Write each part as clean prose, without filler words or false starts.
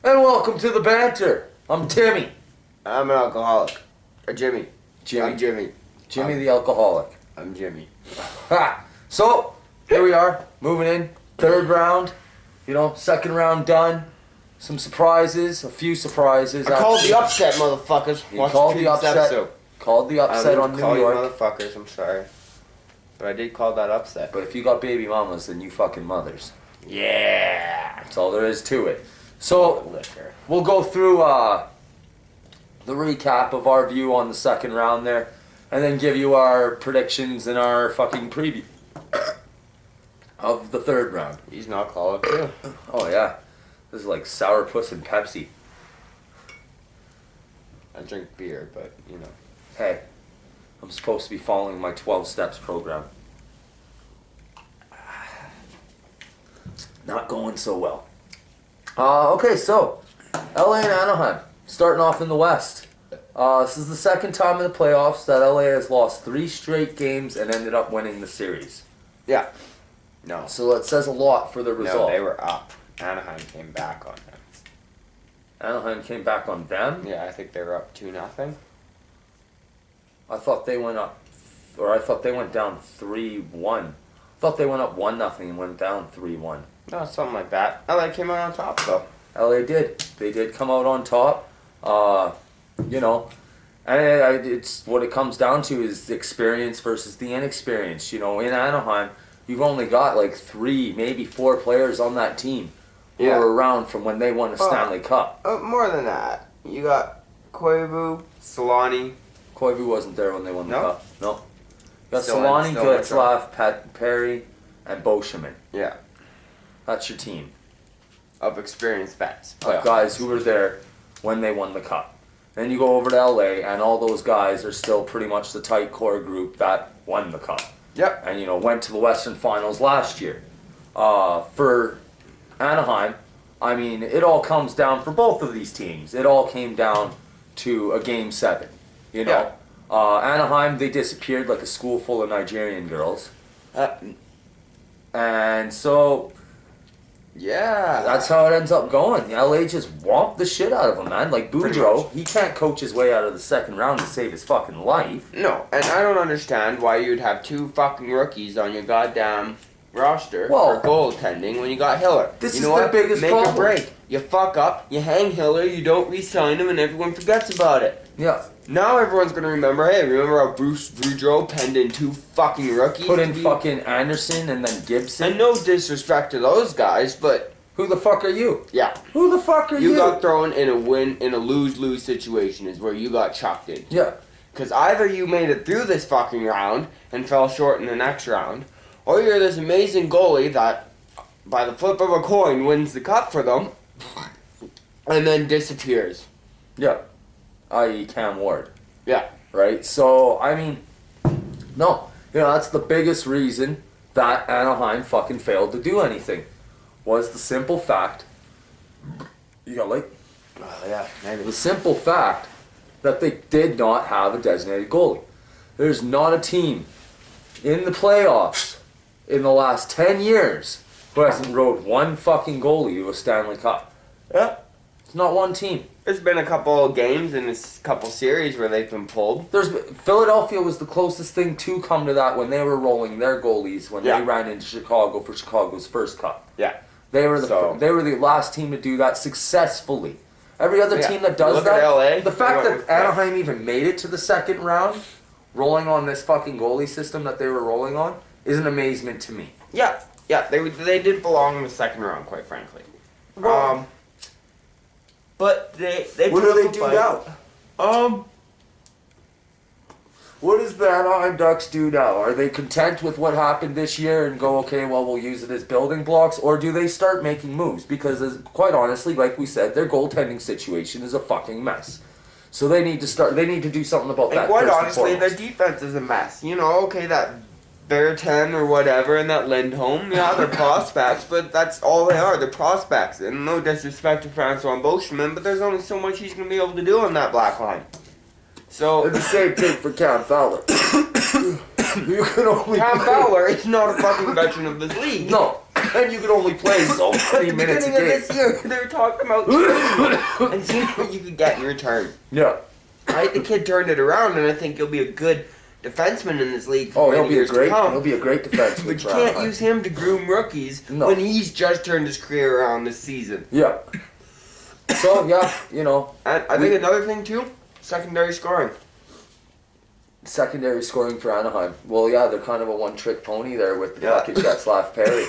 And welcome to the banter. I'm Timmy. I'm an alcoholic. Or Jimmy. I'm Jimmy. Jimmy the alcoholic. I'm Jimmy. Ha! So, here we are, moving in. Third round. Second round done. Some surprises, a few surprises. I called the upset, motherfuckers. You called the upset. Called the upset on New York. York. Motherfuckers, I'm sorry. But I did call that upset. But if you got baby mamas, then you fucking mothers. Yeah. That's all there is to it. So, we'll go through the recap of our view on the second round there, and then give you our predictions and our fucking preview of the third round. He's an alcoholic too. Oh yeah. This is like sourpuss and Pepsi. I drink beer, but Hey, I'm supposed to be following my 12 steps program. Not going so well. Okay, so LA and Anaheim starting off in the West. This is the second time in the playoffs that LA has lost 3 straight games and ended up winning the series. Yeah. No. So that says a lot for the result. No, they were up. Anaheim came back on them. Anaheim came back on them? Yeah, I think they were up 2-0. I thought they went up, or I thought they went down 3-1. I thought they went up 1-0 and went down 3-1. No, something like that. LA came out on top though. LA did. They did come out on top. And it's what it comes down to is the experience versus the inexperience. In Anaheim, you've only got like 3, maybe 4 players on that team who were around from when they won the Stanley Cup. More than that. You got Koivu, Solani. Koivu wasn't there when they won the Cup. No. You got Still Solani, in Getzlaf, Perry, and Beauchemin. Yeah. That's your team. Of experienced vets. Of guys who were there when they won the Cup. Then you go over to LA, and all those guys are still pretty much the tight core group that won the Cup. Yep. And, went to the Western Finals last year. For Anaheim, it all comes down, for both of these teams, it all came down to a Game 7. Yeah. Anaheim, they disappeared like a school full of Nigerian girls. And so... Yeah. That's how it ends up going. LA just whomped the shit out of him, man. Like Boudreaux, he can't coach his way out of the second round to save his fucking life. No, and I don't understand why you'd have 2 fucking rookies on your goddamn roster for goaltending when you got Hiller. This is the biggest problem. Make a break. You fuck up, you hang Hiller, you don't re-sign him, and everyone forgets about it. Yeah. Now everyone's gonna remember, hey, remember how Bruce Boudreaux penned in 2 fucking rookies? Put in fucking Anderson and then Gibson. And no disrespect to those guys, but... Who the fuck are you? Yeah. Who the fuck are you? You got thrown in a lose-lose situation is where you got chucked in. Yeah. Because either you made it through this fucking round and fell short in the next round, or you're this amazing goalie that, by the flip of a coin, wins the cup for them, and then disappears. Yeah. I.e. Cam Ward. Yeah. Right? So, no. That's the biggest reason that Anaheim fucking failed to do anything. Was the simple fact... You got light? Yeah, maybe. The simple fact that they did not have a designated goalie. There's not a team in the playoffs in the last 10 years who hasn't rode one fucking goalie to a Stanley Cup. Yeah. It's not one team. There's been a couple games and a couple series where they've been pulled. Philadelphia was the closest thing to come to that when they were rolling their goalies when they ran into Chicago for Chicago's first cup. Yeah. They were the last team to do that successfully. Every other team that does that, LA, the fact that Anaheim even made it to the second round, rolling on this fucking goalie system that they were rolling on, is an amazement to me. Yeah, they did belong in the second round, quite frankly. Well, but they what do they do now? What does the Anaheim Ducks do now? Are they content with what happened this year and go, okay, well, we'll use it as building blocks? Or do they start making moves? Because, quite honestly, like we said, their goaltending situation is a fucking mess. So they need to do something about that. And quite honestly, their defense is a mess. Okay, that Bertin or whatever and that Lindholm, they're prospects, but that's all they are. They're prospects. And no disrespect to Francois Beauchemin, but there's only so much he's going to be able to do on that black line. So the same thing for Cam Fowler. You can only Cam Fowler is not a fucking veteran of this league. No, and you can only play so many minutes a Beginning of game. this year, they were talking about and seeing what you could get in return. Yeah. I think the kid turned it around, and I think he'll be a good defenseman in this league. Oh, for many years to come. he'll be a great defenseman. But you can't use him to groom rookies when he's just turned his career around this season. Yeah. So yeah, you know. And I think another thing too, secondary scoring. Secondary scoring for Anaheim. Well, yeah, they're kind of a one-trick pony there with the fucking Getzlaf Perry.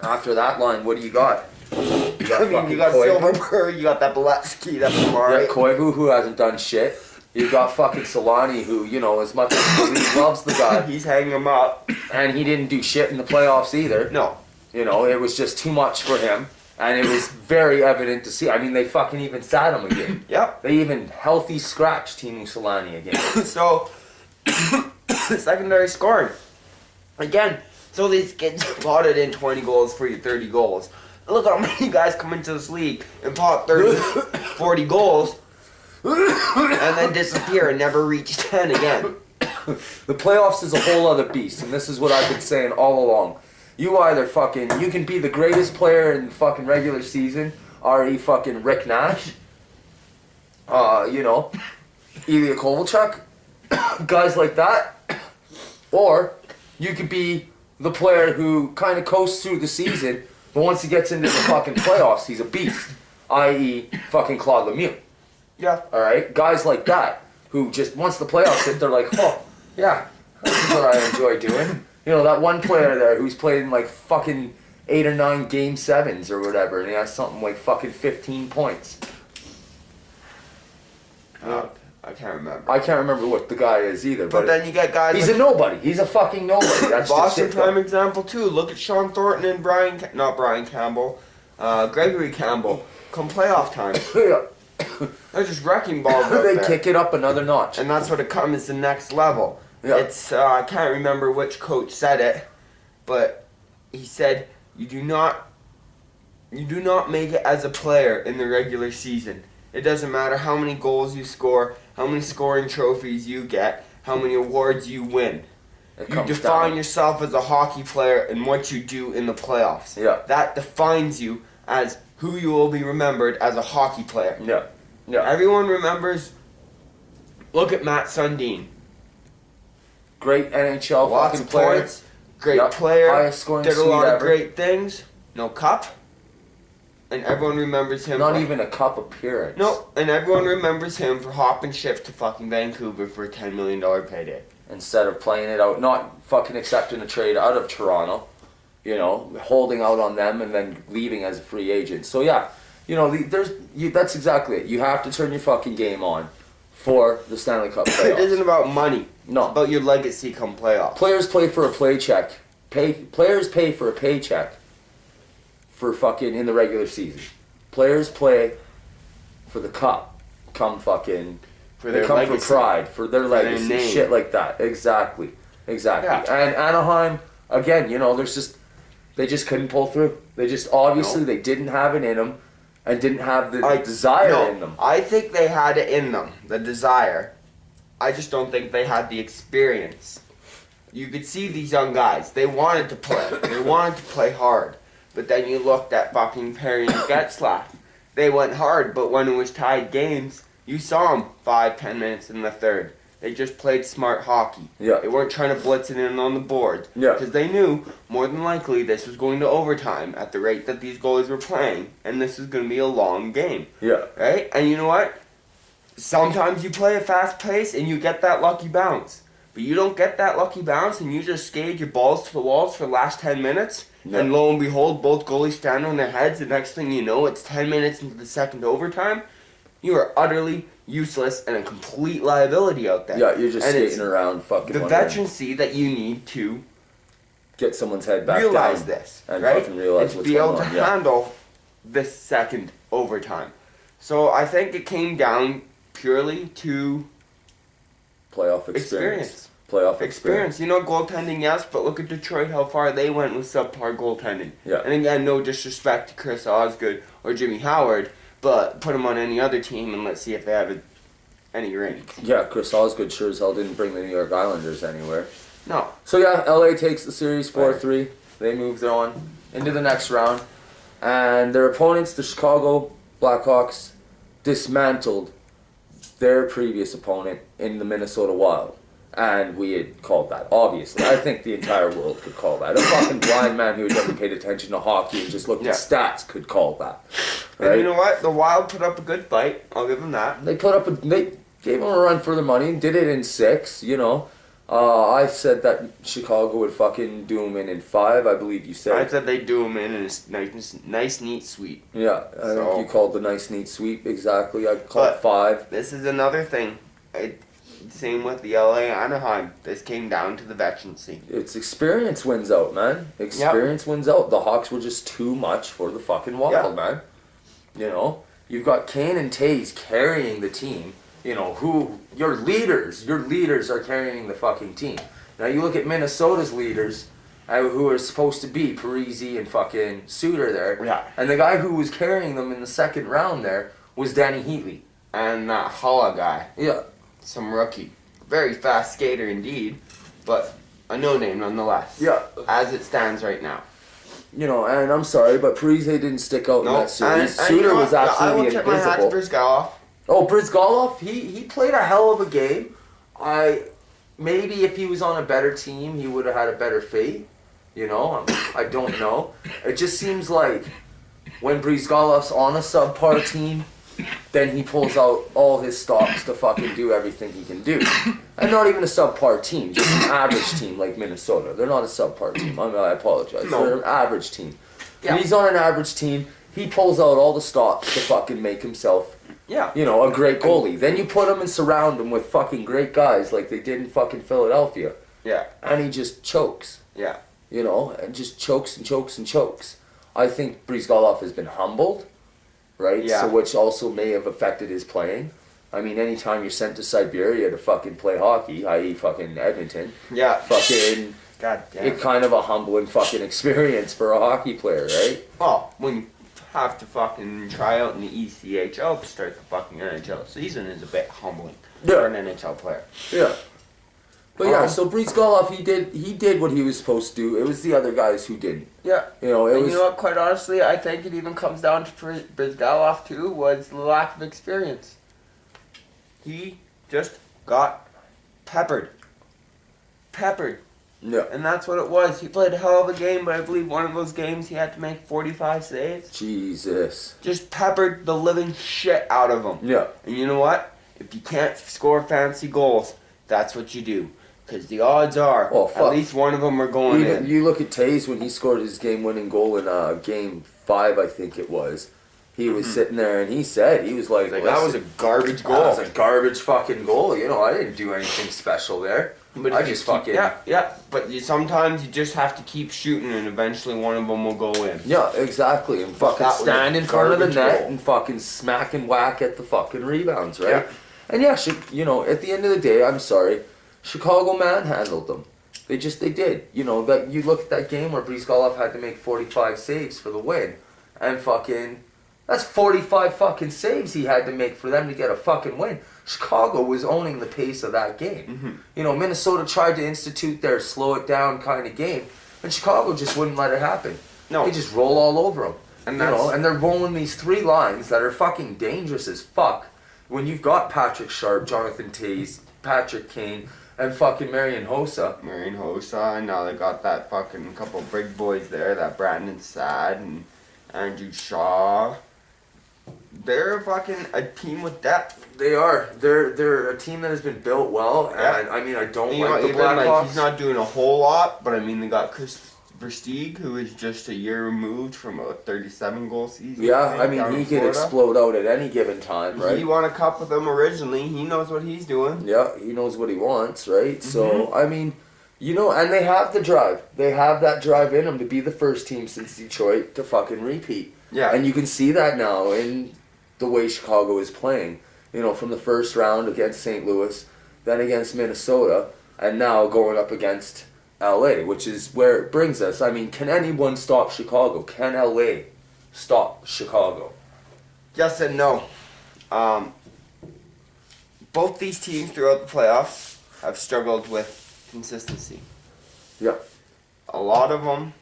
After that line, what do you got? You got you got Silverberg, you got that Boletsky, that's Amari. You got Koivu, who hasn't done shit. You got fucking Solani, who, you know, as much as he loves the guy. He's hanging him up. And he didn't do shit in the playoffs either. No. You know, it was just too much for him. And it was very evident to see. I mean, they fucking even sat him again. Yep. They even healthy scratched Teemu Solani again. So, secondary scoring. Again, so these kids potted in 20 goals for you, 30 goals. Look how many guys come into this league and pot 30, 40 goals and then disappear and never reach 10 again. The playoffs is a whole other beast, and this is what I've been saying all along. You can be the greatest player in the fucking regular season, r.e. fucking Rick Nash, you know, Ilya Kovalchuk, guys like that, or you could be the player who kind of coasts through the season, but once he gets into the fucking playoffs, he's a beast, i.e. fucking Claude Lemieux. Yeah. Alright? Guys like that, who just, once the playoffs hit, they're like, oh, yeah, this is what I enjoy doing. You know, that one player there who's played in like fucking 8 or 9 game 7s or whatever, and he has something like fucking 15 points. I can't remember. I can't remember what the guy is either. But then you get guys he's like a nobody. He's a fucking nobody. That's Boston just it, prime example too. Look at Sean Thornton and Gregory Campbell. Come playoff time, Yeah. they're just wrecking balls out They there. kick it up another notch. And that's what it comes to the next level. Yeah. It's I can't remember which coach said it, but he said you do not make it as a player in the regular season. It doesn't matter how many goals you score, how many scoring trophies you get, how many awards you win. You define yourself as a hockey player and what you do in the playoffs. Yeah. That defines you as who you will be remembered as a hockey player. Yeah. Yeah. Everyone remembers. Look at Matt Sundin. Great NHL Lots fucking of player. points. Great player. Highest scoring Did a lot Swede of ever. great things. No cup. And everyone remembers him. Not even a cup appearance. No, and everyone remembers him for hopping ship to fucking Vancouver for a $10 million payday. Instead of playing it out, not fucking accepting a trade out of Toronto, you know, holding out on them and then leaving as a free agent. So yeah, you know, that's exactly it. You have to turn your fucking game on for the Stanley Cup playoffs. It isn't about money. No. It's about your legacy come playoffs. Players play for a paycheck. Players pay for a paycheck for fucking in the regular season. Players play for the cup. Come fucking For they their come legacy. for pride, for their their legacy, name. shit like that. Exactly. Yeah. And Anaheim, again, you know, they just couldn't pull through. They just obviously they didn't have it in them, and didn't have the desire in them. I think they had it in them, the desire. I just don't think they had the experience. You could see these young guys. They wanted to play. They wanted to play hard. But then you looked at fucking Perry and Getzlaf. They went hard, but when it was tied games, you saw them 5-10 minutes in the third. They just played smart hockey. Yeah. They weren't trying to blitz it in on the board. Yeah. Because they knew, more than likely, this was going to overtime at the rate that these goalies were playing. And this was going to be a long game. Yeah. Right? And you know what? Sometimes you play a fast pace and you get that lucky bounce. But you don't get that lucky bounce and you just skate your balls to the walls for the last 10 minutes. Yeah. And lo and behold, both goalies stand on their heads. The next thing you know, it's 10 minutes into the second overtime. You are utterly useless and a complete liability out there. Yeah, you're just And it's skating around fucking the wondering. veterancy that you need to Get someone's head back realize down this, and right? fucking realize and what's be able going to on. Yeah. handle this second overtime. So I think it came down purely to Playoff experience. experience. Playoff Experience. You know, goaltending, yes, but look at Detroit, how far they went with subpar goaltending. Yeah. And again, no disrespect to Chris Osgood or Jimmy Howard, but put them on any other team and let's see if they have any range. Yeah, Chris Osgood sure as hell didn't bring the New York Islanders anywhere. No. So yeah, LA takes the series 4-3. They moved on into the next round. And their opponents, the Chicago Blackhawks, dismantled their previous opponent in the Minnesota Wild. And we had called that, obviously. I think the entire world could call that. A fucking blind man who had never paid attention to hockey and just looked at stats could call that. Right? And you know what? The Wild put up a good fight. I'll give them that. They gave them a run for their money and did it in 6, you know. I said that Chicago would fucking do them in 5, I believe you said. I said they'd do them in a nice, neat sweep. Yeah, I think you called the nice, neat sweep. Exactly. I called 5. This is another thing. Same with the LA Anaheim. This came down to the veterancy. It's experience wins out, man. Experience wins out. The Hawks were just too much for the fucking Wild, man. You know, you've got Kane and Taves carrying the team. You know, your leaders are carrying the fucking team. Now you look at Minnesota's leaders, who are supposed to be Parisi and fucking Suter there. Yeah. And the guy who was carrying them in the second round there was Danny Heatley. And that Halla guy. Yeah. Some rookie. Very fast skater indeed, but a no-name nonetheless. Yeah. As it stands right now. You know, and I'm sorry, but Parise didn't stick out in that series. And Suter was absolutely I will tip my hat to invisible. Brizgalov. Oh, Brizgalov, he played a hell of a game. Maybe if he was on a better team, he would have had a better fate. You know, I don't know. It just seems like when Brizgalov's on a subpar team, then he pulls out all his stops to fucking do everything he can do. And not even a subpar team, just an average team like Minnesota. They're not a subpar team. I apologize. No. They're an average team. Yeah. When he's on an average team, he pulls out all the stops to fucking make himself, you know, a great goalie. Then you put him and surround him with fucking great guys like they did in fucking Philadelphia. Yeah. And he just chokes. Yeah. You know, and just chokes and chokes and chokes. I think Brizgalov has been humbled. Right? Yeah. So which also may have affected his playing. I mean, anytime you're sent to Siberia to fucking play hockey, i.e. fucking Edmonton, fucking, God damn. it's kind of a humbling fucking experience for a hockey player, right? Well, when you have to fucking try out in the ECHL to start the fucking NHL season is a bit humbling for an NHL player. Yeah. But so Brizgalov, he did what he was supposed to do. It was the other guys who didn't. Yeah. You know, You know what, quite honestly, I think it even comes down to Brizgalov too, was the lack of experience. He just got peppered. Yeah. And that's what it was. He played a hell of a game, but I believe one of those games he had to make 45 saves. Jesus. Just peppered the living shit out of him. Yeah. And you know what? If you can't score fancy goals, that's what you do. Because the odds are, at least one of them are going in. You look at Taves when he scored his game-winning goal in Game 5, I think it was. He was sitting there and he said, he was like, that was a garbage goal. That was a garbage fucking goal. You know, I didn't do anything special there. But I just fucking... Yeah. But sometimes you just have to keep shooting and eventually one of them will go in. Yeah, exactly. And fucking stand in front of the net and fucking smack and whack at the fucking rebounds, right? Yeah. And yeah, you know, at the end of the day, I'm sorry, Chicago manhandled them. They did. You know, that you look at that game where Brizgalov had to make 45 saves for the win. And fucking... That's 45 fucking saves he had to make for them to get a fucking win. Chicago was owning the pace of that game. Mm-hmm. You know, Minnesota tried to institute their slow it down kind of game, and Chicago just wouldn't let it happen. No. They just roll all over them. And and they're rolling these 3 lines that are fucking dangerous as fuck. When you've got Patrick Sharp, Jonathan Toews, Patrick Kane, and fucking Marian Hossa. And now they got that fucking couple big boys there, that Brandon Saad and Andrew Shaw. They're fucking a team with depth. They are. They're a team that has been built well, and I mean, I don't like the Blackhawks. He's not doing a whole lot, but I mean, they got Chris Versteeg, who is just a year removed from a 37-goal season. Yeah, I mean, he could explode out at any given time, right? He won a cup with them originally. He knows what he's doing. Yeah, he knows what he wants, right? So, I mean, you know, and they have the drive. They have that drive in them to be the first team since Detroit to fucking repeat. Yeah. And you can see that now in the way Chicago is playing. You know, from the first round against St. Louis, then against Minnesota, and now going up against LA, which is where it brings us. I mean, can anyone stop Chicago? Can LA stop Chicago? Yes and no. Both these teams throughout the playoffs have struggled with consistency. Yeah. A lot of them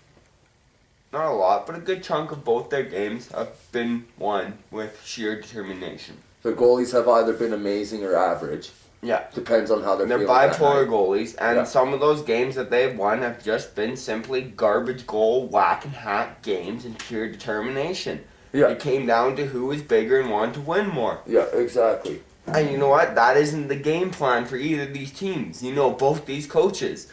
not a lot, but a good chunk of both their games have been won with sheer determination. The goalies have either been amazing or average. Yeah. Depends on how they're They're feeling that bipolar night. goalies, and Yeah. some of those games that they've won have just been simply garbage goal, whack and hack games and pure determination. Yeah. It came down to who was bigger and wanted to win more. Yeah, exactly. And you know what? That isn't the game plan for either of these teams. You know, both these coaches.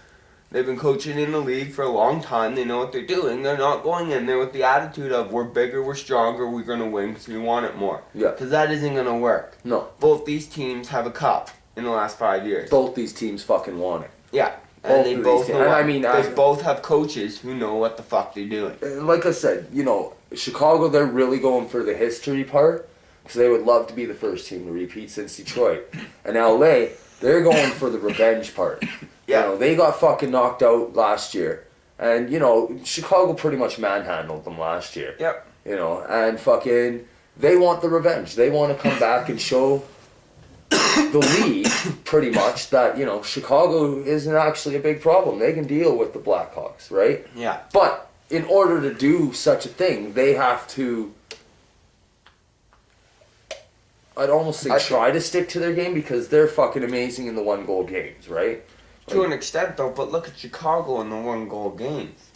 They've been coaching in the league for a long time. They know what they're doing. They're not going in there with the attitude of, we're bigger, we're stronger, we're going to win because we want it more. Yeah. Because that isn't going to work. No. Both these teams have a cup in the last 5 years. Both these teams fucking want it. Yeah. Both And they of both these know teams. what, I mean, they both have coaches who know what the fuck they're doing. Like I said, you know, Chicago, they're really going for the history part because they would love to be the first team to repeat since Detroit. And LA, they're going for the revenge part. Yeah. You know, they got fucking knocked out last year. And, you know, Chicago pretty much manhandled them last year. Yep. You know, and fucking, they want the revenge. They want to come back and show the league, pretty much, that, you know, Chicago isn't actually a big problem. They can deal with the Blackhawks, right? Yeah. But in order to do such a thing, they have to, I'd almost say, try to stick to their game because they're fucking amazing in the 1-goal games, right? To an extent, though, but look at Chicago in the 1-goal games.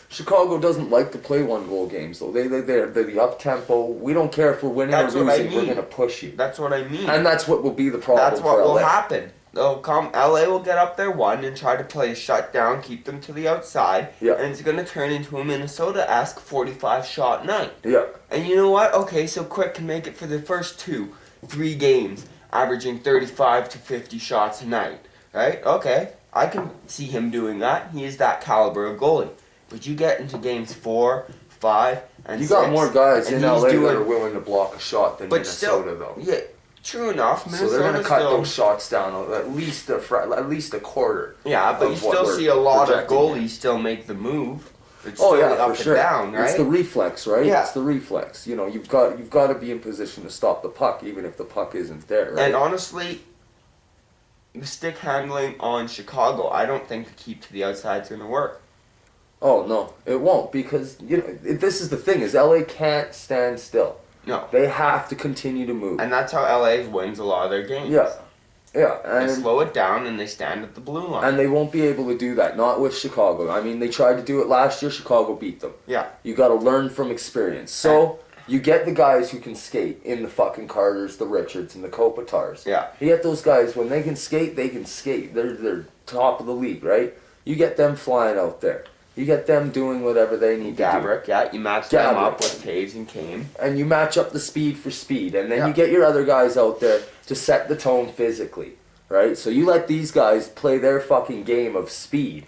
Chicago doesn't like to play 1-goal games, though. They're the up-tempo. We don't care if we're winning That's or what I losing. We're mean. going to push you. That's what I mean. And that's what will be the problem That's what for will LA. happen. They'll come. LA will get up their one and try to play a shutdown, keep them to the outside, Yeah. and it's going to turn into a Minnesota-esque 45-shot night. Yeah. And you know what? Okay, so Quick can make it for the first 2-3 games, averaging 35 to 50 shots a night, right? Okay, I can see him doing that. He is that caliber of goalie. But you get into games 4, 5, and You 6, got more guys in and LA he's doing- that are willing to block a shot than but Minnesota, still, though. yeah, true enough. So Minnesota they're going to cut still, those shots down at least a quarter. Yeah, but of you what still we're see a lot of projecting goalies here. still make the move. It's Oh still yeah, up for sure. and down, right? It's the reflex, right? Yeah. It's the reflex. You know, you've got to be in position to stop the puck, even if the puck isn't there, right? And honestly, the stick handling on Chicago, I don't think the keep to the outside is going to work. Oh no, it won't, because you know this is the thing: is LA can't stand still. No. They have to continue to move. And that's how LA wins a lot of their games. Yeah, yeah, They and slow it down and they stand at the blue line. and they won't be able to do that. Not with Chicago. I mean, they tried to do it last year. Chicago beat them. Yeah. You got to learn from experience. So you get the guys who can skate in the fucking Carters, the Richards, and the Kopitars. Yeah. You get those guys when they can skate, they can skate. They're top of the league, right? You get them flying out there. You get them doing whatever they need to Gabrick, yeah, you match them Gabrick. up with Taves and Kane. do. And you match up the speed for speed. And then Yeah. you get your other guys out there to set the tone physically, right? So you let these guys play their fucking game of speed,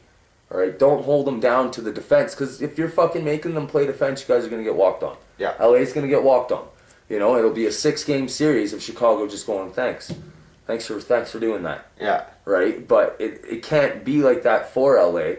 all right? Don't hold them down to the defense, because if you're fucking making them play defense, you guys are going to get walked on. Yeah. LA's going to get walked on. You know, it'll be a 6-game series of Chicago just going, thanks for doing that. Yeah. Right? But it can't be like that for LA.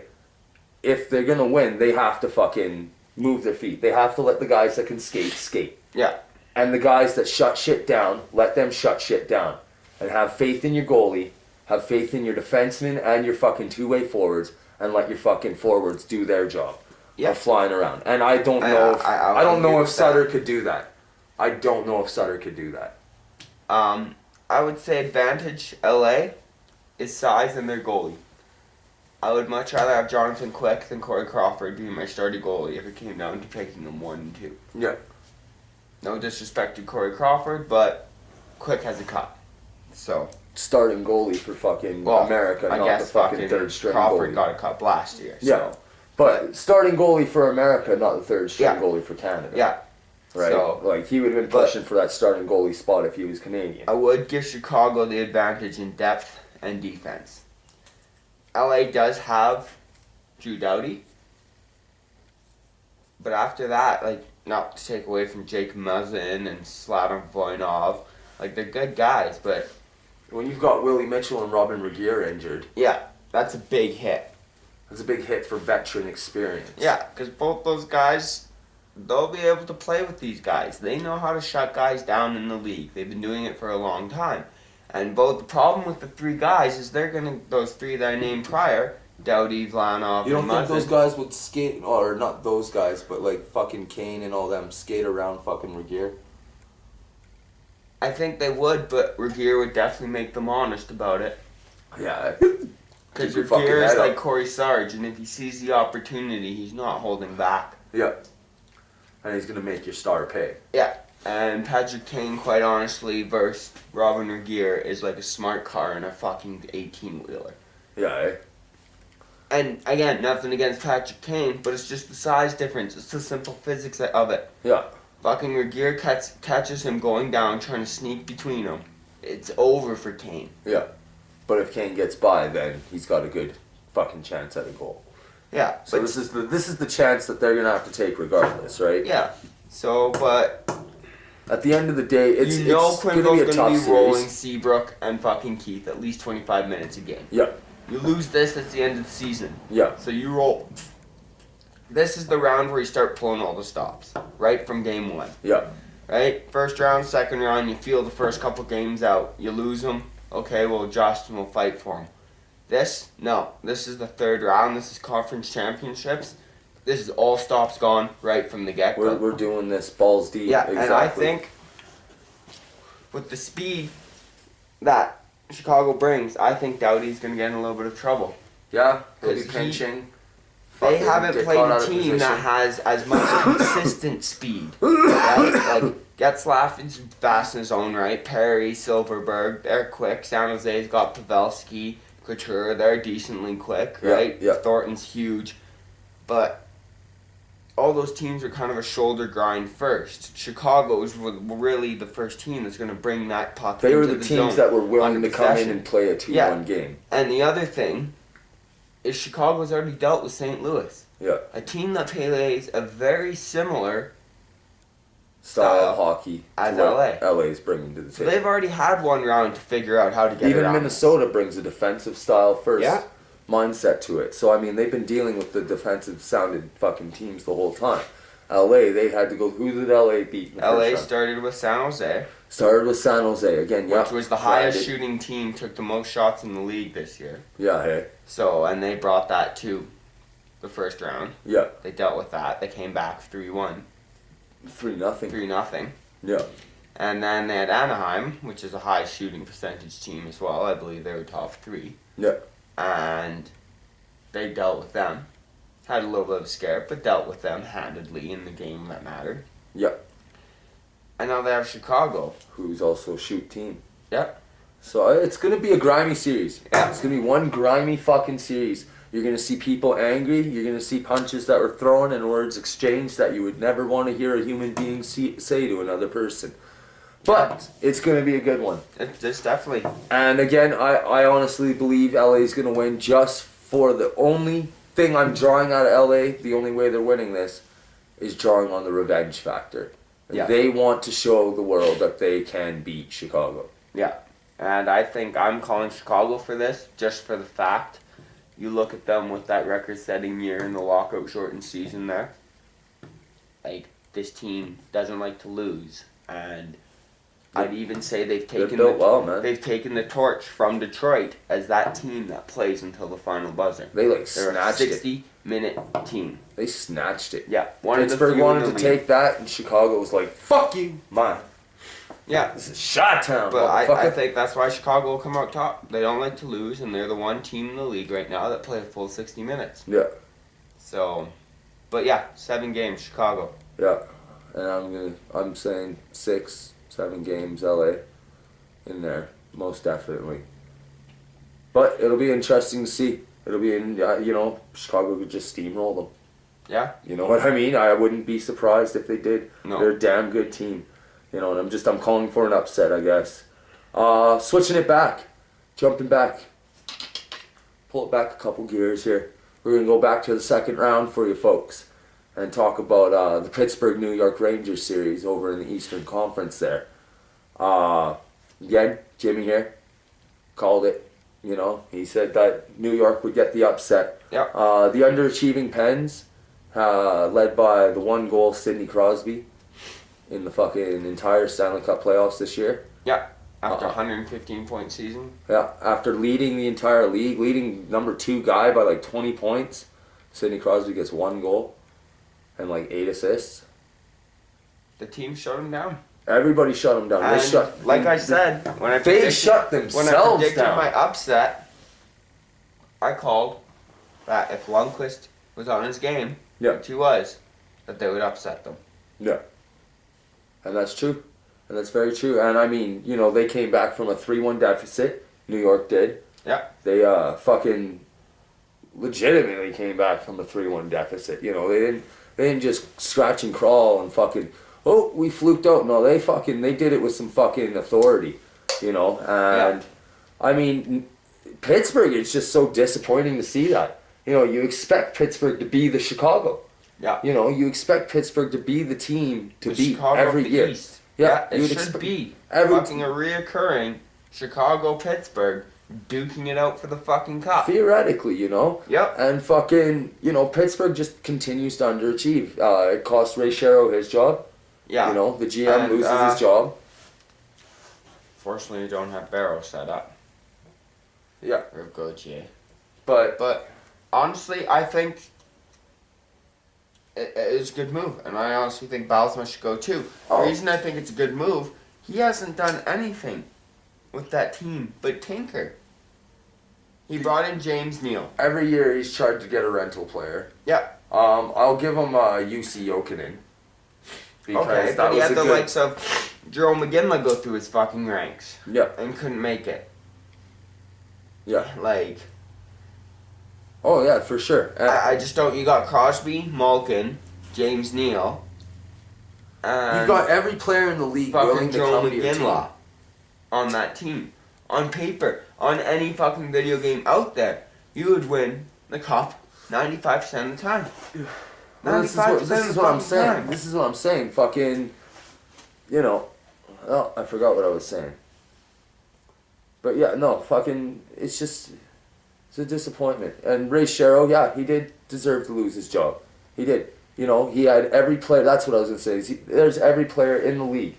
If they're gonna win, they have to fucking move their feet. They have to let the guys that can skate. Yeah. And the guys that shut shit down, let them shut shit down. And have faith in your goalie, have faith in your defensemen and your fucking two-way forwards, and let your fucking forwards do their job Yeah. of flying around. And I don't know if I don't know agree if with Sutter that. could do that. I don't know if Sutter could do that. I would say advantage LA is size and their goalie. I would much rather have Jonathan Quick than Corey Crawford be my starting goalie if it came down to picking them 1 and 2. Yeah. No disrespect to Corey Crawford, but Quick has a cut. So, Starting goalie for fucking well, America, I not guess the fucking third string Crawford goalie. got a cut last year. Yeah. So, But starting goalie for America, not the third string Yeah. goalie for Canada. yeah. Right? So, Like, he would have been but- pushing for that starting goalie spot if he was Canadian. I would give Chicago the advantage in depth and defense. LA does have Drew Doughty. But after that, like, not to take away from Jake Muzzin and Slaven Voinov, like, they're good guys, but When you've got Willie Mitchell and Robin Regier injured, yeah, that's a big hit. it's a big hit for veteran experience. Yeah, because both those guys, they'll be able to play with these guys. They know how to shut guys down in the league. They've been doing it for a long time. And both the problem with the 3 guys is those 3 that I named prior, Doughty, Vlanov, You don't and think those Muzzin. guys would skate, or not those guys, but like fucking Kane and all them skate around fucking Regier? I think they would, but Regier would definitely make them honest about it. Yeah. Because Keep your fucking Regier is head like up. Corey Sarge, and if he sees the opportunity, he's not holding back. Yeah. And he's gonna make your star pay. Yeah. And Patrick Kane, quite honestly, versus Robin Regier is like a smart car in a fucking 18-wheeler. Yeah, eh? And again, nothing against Patrick Kane, but it's just the size difference. It's the simple physics of it. Yeah. Fucking Regier catches him going down, trying to sneak between them. It's over for Kane. Yeah. But if Kane gets by, then he's got a good fucking chance at a goal. Yeah. So this is the chance that they're gonna have to take regardless, right? Yeah. So, but At the end of the day, it's you know it's gonna be Quinville's a gonna tough be rolling series. Seabrook and fucking Keith at least 25 minutes a game. Yeah. You lose this, that's the end of the season. Yeah. So you roll. This is the round where you start pulling all the stops, right from game one. Yeah. Right? First round, second round, you feel the first couple games out. You lose them. Okay, well, Justin will fight for them. This is the third round. This is conference championships. This is all stops gone right from the get-go. We're doing this balls deep. Yeah, exactly. and I think with the speed that Chicago brings, I think Doughty's going to get in a little bit of trouble. Yeah, he'll be 'Cause he- pinching. They fucking haven't get played caught out a of team position. that has as much consistent speed. Right? Like, Getzlaff is fast in his own right. Perry, Silverberg, they're quick. San Jose's got Pavelski, Couture, they're decently quick, Yeah, right? yeah. Thornton's huge. But all those teams are kind of a shoulder grind first. Chicago is really the first team that's going to bring that puck They into were the teams zone that were willing under to come in possession. and play a 2-1 game. And the other thing is Chicago's already dealt with St. Louis. Yeah. A team that plays a very similar Style Style of hockey as to what LA. LA is bringing to the So table. they've already had one round to figure out how to get Even around. Minnesota brings a defensive style first Yeah. mindset to it. So I mean, they've been dealing with the defensive sounded fucking teams the whole time. LA, they had to go. Who did LA beat? In the LA first round? started with San Jose, Started with San Jose again. Yeah, which was the highest grinded. shooting team, took the most shots in the league this year. Yeah, hey, So, and they brought that to the first round. yeah, They dealt with that. They came back 3-1, 3-0. 3-0. Yeah, And then they had Anaheim, which is a high shooting percentage team as well. I believe they were top 3. yeah, And they dealt with them. Had a little bit of a scare, but dealt with them handedly in the game that mattered. yeah. And now they have Chicago. Who's also a shoot team. Yep. So it's gonna be a grimy series. Yeah. It's gonna be one grimy fucking series. You're gonna see people angry. You're gonna see punches that were thrown and words exchanged that you would never want to hear a human being say to another person. But it's gonna be a good one. It's definitely. And again, I honestly believe LA is gonna win just for the only thing I'm drawing out of LA. The only way they're winning this is drawing on the revenge factor. Yeah. They want to show the world that they can beat Chicago. Yeah. And I think I'm calling Chicago for this, just for the fact. You look at them with that record-setting year in the lockout shortened season there. Like, this team doesn't like to lose. And I'd even say they've They're taken built well, man. they've taken the torch from Detroit as that team that plays until the final buzzer. They like They're a snatched it. 60-minute team. They snatched it. Yeah. One of the Pittsburgh few in wanted the to league. take that, and Chicago was like, "Fuck you, mine. Yeah. This is Chi-Town, But I motherfucker." think that's why Chicago will come out top. They don't like to lose, and they're the one team in the league right now that play a full 60 minutes. Yeah, So, but yeah, 7 games, Chicago. yeah, and I'm saying 6, 7 games, LA, in there, most definitely. But it'll be interesting to see. It'll be Chicago could just steamroll them. Yeah. You know what I mean? I wouldn't be surprised if they did. No. They're a damn good team. You know, and I'm calling for an upset, I guess. Switching it back. Jumping back. Pull it back a couple gears here. We're going to go back to the second round for you folks and talk about the Pittsburgh New York Rangers series over in the Eastern Conference there. Again, Jimmy here called it. You know, he said that New York would get the upset. Yep. The underachieving Pens, led by the 1-goal Sidney Crosby in the fucking entire Stanley Cup playoffs this year. Yeah. After a 115-point season. Yeah, after leading the entire league, leading number 2 guy by like 20 points, Sidney Crosby gets 1 goal and like 8 assists. The team shut him down. Everybody shut him down. And They shut. like I said, they shut themselves when I predicted down. my upset, I called that if Lundqvist was on his game, which he was, that they would upset them. Yeah. And that's true. And that's very true. And I mean, you know, they came back from a 3-1 deficit. New York did. Yeah. They fucking legitimately came back from a 3-1 deficit. You know, they didn't just scratch and crawl and fucking, oh, we fluked out. No, they did it with some fucking authority, you know. And I mean, Pittsburgh, it's just so disappointing to see that. You know, you expect Pittsburgh to be the Chicago. Yeah. You know, you expect Pittsburgh to be the team to beat Chicago every of the year. East. Yeah, it should be fucking a reoccurring Chicago-Pittsburgh duking it out for the fucking cup. Theoretically, you know. Yep. And fucking, you know, Pittsburgh just continues to underachieve. It cost Ray Sherrill his job. Yeah. You know, the GM loses his job. Fortunately, you don't have Barrow set up. Yeah. Or Gauthier. But honestly, I think it is a good move. And I honestly think Balsma should go too. The reason I think it's a good move, he hasn't done anything with that team but tinker. He brought in James Neal. every year he's tried to get a rental player. Yeah. I'll give him UC Jokinen. Okay, but he had the likes of Jerome McGinley go through his fucking ranks. Yeah. And couldn't make it. Yeah. Like... Oh, yeah, for sure. I just don't... You got Crosby, Malkin, James Neal, and... You've got every player in the league willing fucking to Jerome come to your team. McGinley on that team. On paper. On any fucking video game out there. You would win the cup 95% of the time. Well, this is what I'm saying. This is what I'm saying. Fucking, you know, oh, I forgot what I was saying. But yeah, no, fucking, it's a disappointment. And Ray Sherrill, yeah, he did deserve to lose his job. He did. You know, he had every player, that's what I was going to say. There's every player in the league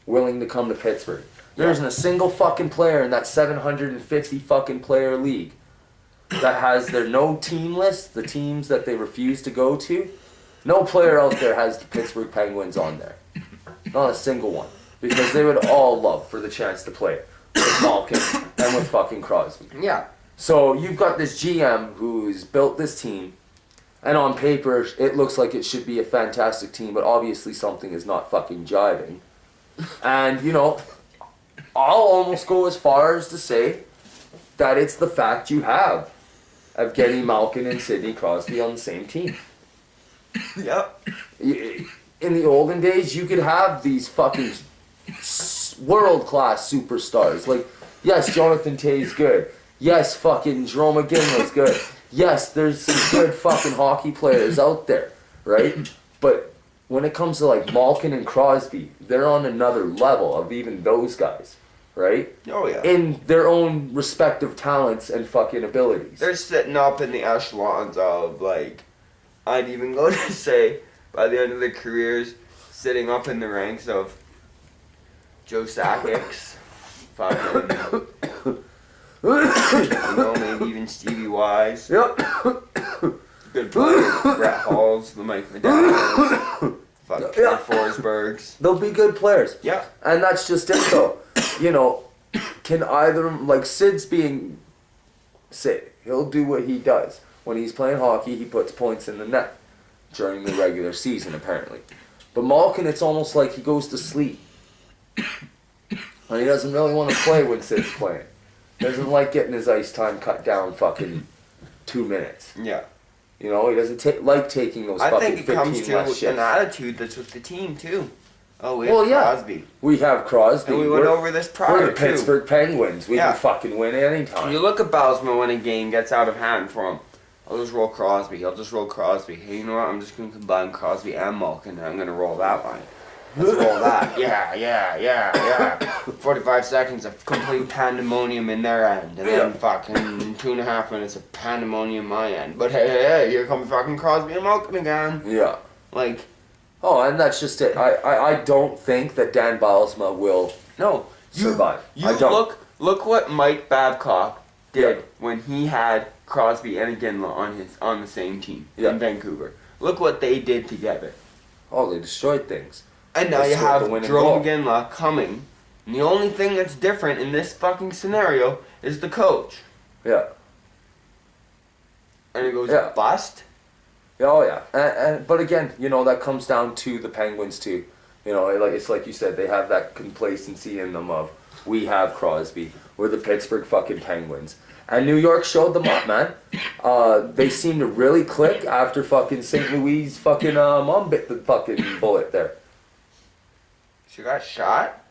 willing to come to Pittsburgh. There isn't a single fucking player in that 750 fucking player league that has their no team list, the teams that they refuse to go to. No player out there has the Pittsburgh Penguins on there. Not a single one. Because they would all love for the chance to play with Malkin and with fucking Crosby. Yeah. So you've got this GM who's built this team, and on paper it looks like it should be a fantastic team, but obviously something is not fucking jiving. And, you know, I'll almost go as far as to say that it's the fact you have Evgeny Malkin and Sidney Crosby on the same team. Yep. In the olden days, you could have these fucking world-class superstars. Like, yes, Jonathan Tay's good. Yes, fucking Jerome McGinley's good. Yes, there's some good fucking hockey players out there, right? But when it comes to, like, Malkin and Crosby, they're on another level of even those guys, right? Oh, yeah. In their own respective talents and fucking abilities. They're sitting up in the echelons of, like, I'd even go to say, by the end of their careers, sitting up in the ranks of Joe Sakics, fucking, you know, maybe even Stevie Wise. Yep. Good players, Brett Halls, the Mike McDaniels, fucking Troy Forsbergs. They'll be good players. Yeah. And that's just it, though. You know, can either, like, Sid's being Sid. He'll do what he does. When he's playing hockey, he puts points in the net during the regular season, apparently. But Malkin, it's almost like he goes to sleep. And he doesn't really want to play when Sid's playing. He doesn't like getting his ice time cut down fucking 2 minutes. Yeah. You know, he doesn't like taking those I fucking think it comes 15 less to shifts. an attitude that's with the team, too. Oh, we have Crosby. We have Crosby. And we went over this prior, We're the Pittsburgh Penguins. We Yeah. can fucking win anytime. You look at Balsma when a game gets out of hand for him. I'll just roll Crosby. I'll just roll Crosby. Hey, you know what? I'm just going to combine Crosby and Malkin, and I'm going to roll that line. Let's roll that. Yeah. 45 seconds of complete pandemonium in their end. And then fucking 2.5 minutes of pandemonium my end. But hey, here comes fucking Crosby and Malkin again. Yeah. Like... Oh, and that's just it. I don't think that Dan Bylsma will... No. survive. You I don't. look what Mike Babcock did when he had Crosby and Iginla on the same team in Vancouver. Look what they did together. Oh, they destroyed things. And now They you scored have the winning Jerome goal. Iginla coming. And the only thing that's different in this fucking scenario is the coach. Yeah. And it goes Yeah. bust. Oh yeah, but again, that comes down to the Penguins too. It's like you said, they have that complacency in them of we have Crosby, we're the Pittsburgh fucking Penguins, and New York showed them up, man. They seem to really click after fucking St. Louis' fucking mom bit the fucking bullet there. She got shot.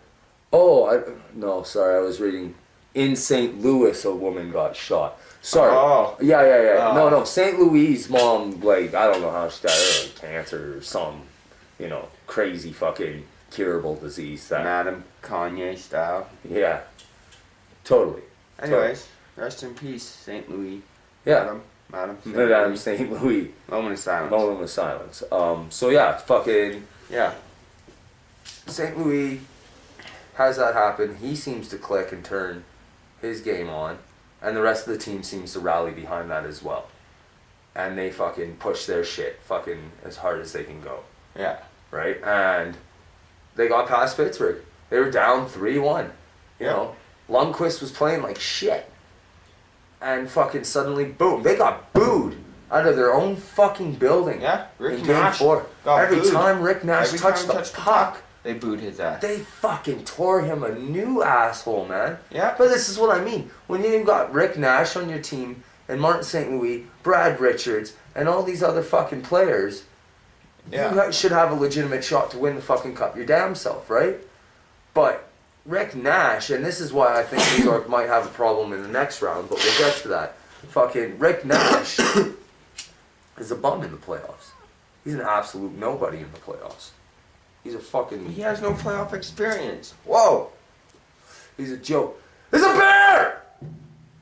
Oh, no, sorry, I was reading. In St. Louis, a woman got shot. Sorry. Oh. Yeah. Oh. No. St. Louis' mom, I don't know how she died, cancer or some, crazy fucking curable disease. Madam Kanye style. Yeah. Totally. Anyways, rest in peace, St. Louis. Yeah. Madam St. Louis. Moment of silence. Moment of silence. So yeah, fucking. Yeah. St. Louis has that happen. He seems to click and turn his game on. And the rest of the team seems to rally behind that as well. And they fucking push their shit fucking as hard as they can go. Yeah. Right? And they got past Pittsburgh. They were down 3-1. Lundqvist was playing like shit. And fucking suddenly, boom, they got booed out of their own fucking building. Yeah, Rick in Game Nash 4. got Every booed. time Rick Nash touched the puck, they booed his ass. they fucking tore him a new asshole, man. Yeah. But this is what I mean. When you've got Rick Nash on your team, and Martin St. Louis, Brad Richards, and all these other fucking players, you should have a legitimate shot to win the fucking cup your damn self, right? But Rick Nash, and this is why I think New York might have a problem in the next round, but we'll get to that. Fucking Rick Nash is a bum in the playoffs. He's an absolute nobody in the playoffs. He's a fucking... He has no playoff experience. Whoa! He's a joke. There's a bear!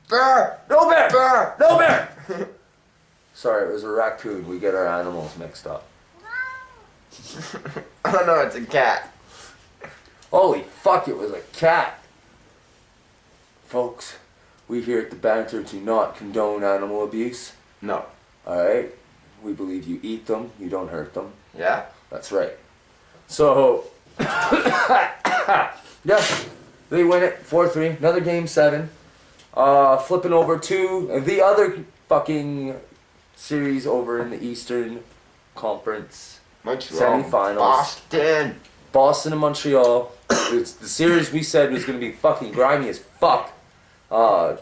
Bear! No bear! Bear! No bear! Sorry, it was a raccoon. We get our animals mixed up. Oh no, it's a cat. Holy fuck, it was a cat. Folks, we here at the Banter do not condone animal abuse. No. Alright? We believe you eat them, you don't hurt them. Yeah? That's right. So, yeah, they win it 4-3. Another game 7. Flipping over to the other fucking series over in the Eastern Conference Montreal. semifinals. Boston and Montreal. It's the series we said was going to be fucking grimy as fuck.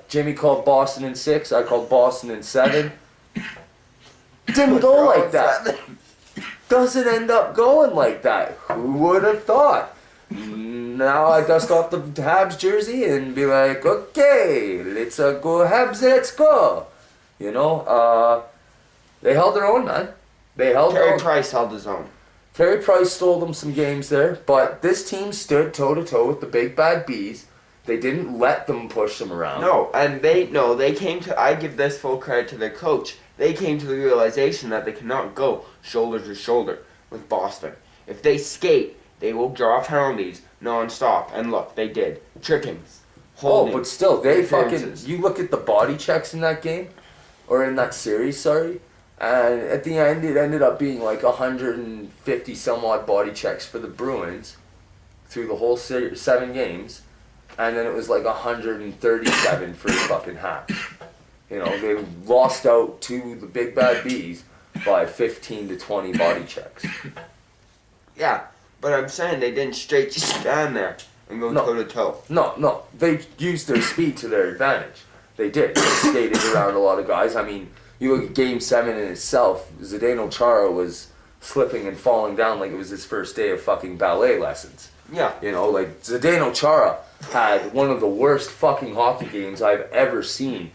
Jimmy called Boston in 6. I called Boston in 7. Didn't go like that. Doesn't end up going like that. Who would have thought? Now I dust off the Habs jersey and be like, okay, let's go Habs, let's go. They held their own, man. They held their Carey own. Price held his own. Carey Price stole them some games there, but this team stood toe-to-toe with the big bad Bees. They didn't let them push them around. No, and they came to, I give this full credit to their coach. They came to the realization that they cannot go shoulder to shoulder with Boston. If they skate, they will draw penalties non-stop. And look, they did. Trippings. Holding. Oh, but still, they fucking... appearances. You look at the body checks in that game, or in that series, sorry, and at the end it ended up being like 150 some odd body checks for the Bruins through the whole 7 games, and then it was like 137 for the fucking Habs. They lost out to the big bad Bees by 15 to 20 body checks. Yeah, but I'm saying they didn't straight just stand there and go toe to toe. No. They used their speed to their advantage. They did. They skated around a lot of guys. I mean, you look at Game 7 in itself, Zdeno Chara was slipping and falling down like it was his first day of fucking ballet lessons. Yeah. Zdeno Chara had one of the worst fucking hockey games I've ever seen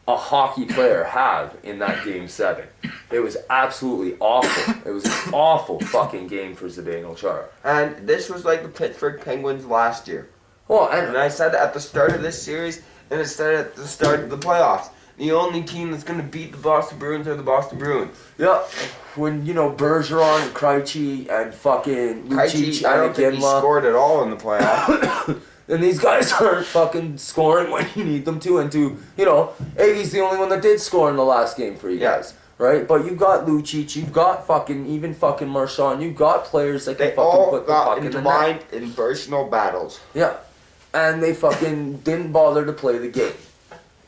a hockey player have in that Game 7. It was absolutely awful. It was an awful fucking game for Zdeno Chara. And this was like the Pittsburgh Penguins last year. Well, And I said at the start of this series, and it said at the start of the playoffs, the only team that's going to beat the Boston Bruins are the Boston Bruins. yeah, when, Bergeron and Krejci and fucking Krejci, Lucic I don't and think he Iginla. scored at all in the playoffs. And these guys aren't fucking scoring when you need them to. And Iggy's the only one that did score in the last game for you guys. Right? But you've got Lucic, you've got even fucking Marchand, you've got players that can fucking put the puck in the net. In personal battles. Yeah. And they fucking didn't bother to play the game.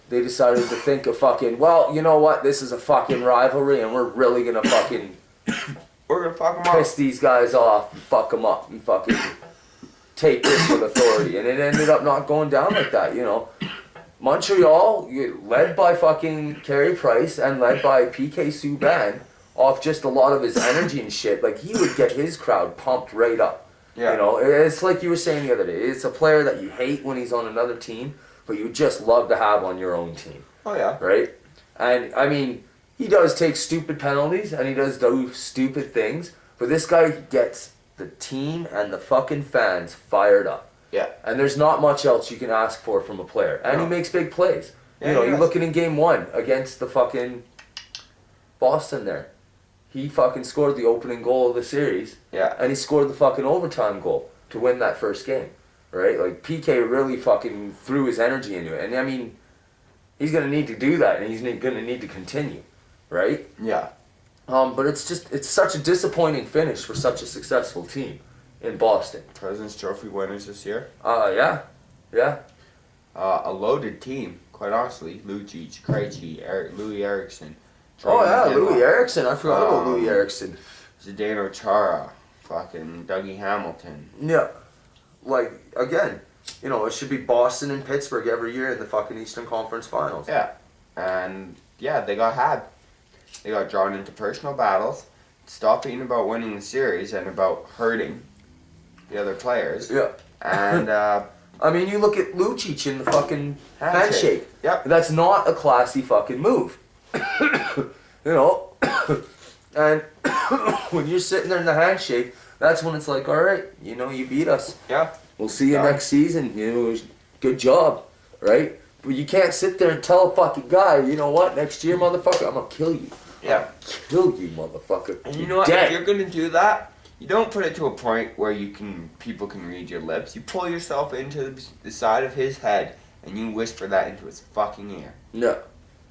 They decided to think of fucking, well, you know what? This is a fucking rivalry and we're really gonna fucking We're gonna fuck them up. piss these guys off and fuck them up and fucking take this with authority. And it ended up not going down like that, Montreal, led by fucking Carey Price and led by PK Subban, off just a lot of his energy and shit, like he would get his crowd pumped right up. Yeah. It's like you were saying the other day. It's a player that you hate when he's on another team, but you just love to have on your own team. Oh yeah. Right? And I mean, he does take stupid penalties and he does do stupid things, but this guy gets the team and the fucking fans fired up. Yeah. And there's not much else you can ask for from a player. And he makes big plays. Yeah, you look at in game 1 against the fucking Boston there. He fucking scored the opening goal of the series. Yeah. And he scored the fucking overtime goal to win that first game. Right? Like, PK really fucking threw his energy into it. And I mean, he's going to need to do that. And he's going to need to continue. Right? Yeah. But it's such a disappointing finish for such a successful team in Boston. President's Trophy winners this year. Yeah. A loaded team, quite honestly. Lucic, Krejci, Louis Eriksson. Oh yeah, Louis Eriksson. I forgot about Louis Eriksson. Zdeno Chara, fucking Dougie Hamilton. Yeah. Like, again, it should be Boston and Pittsburgh every year in the fucking Eastern Conference Finals. Yeah. And, yeah, they got had. They got drawn into personal battles, stopped being about winning the series and about hurting the other players. Yeah. And, I mean, you look at Lucic in the fucking handshake. Yep. That's not a classy fucking move. And when you're sitting there in the handshake, that's when it's like, all right, you beat us. Yeah. We'll see you next season. Good job, right? But you can't sit there and tell a fucking guy, you know what, next year, motherfucker, I'm gonna kill you. Yeah. Kill you, motherfucker. And you know what? Dead. If you're gonna do that, you don't put it to a point where people can read your lips. You pull yourself into the side of his head and you whisper that into his fucking ear. No.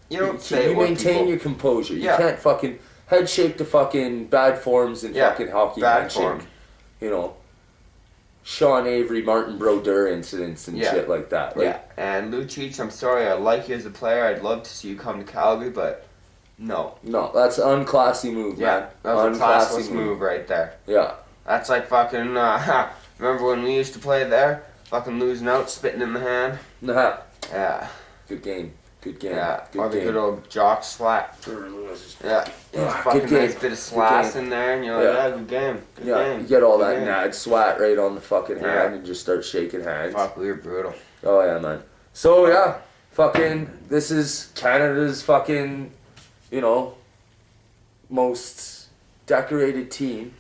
You don't say You maintain your composure. You Yeah. can't fucking head shake to fucking bad forms in fucking hockey bad handshake. form. Sean Avery, Martin Brodeur incidents and shit like that. Like, Yeah. And Lucic, I'm sorry, I like you as a player. I'd love to see you come to Calgary, but no. No, that's an unclassy move, man. That was a classless move right there. Yeah. That's like fucking, remember when we used to play there? Fucking losing out, spitting in the hand? Nah. Yeah. Good game. Yeah. Or Good the game. good old jock slap. Yeah. Fucking good nice game. bit of slash game. in there, and you're like, yeah, good game. Good game. You get all Good that game. nad swat right on the fucking hand Yeah. and just start shaking hands. Fuck, we were brutal. Oh yeah, man. So yeah, fucking, this is Canada's fucking, most decorated team.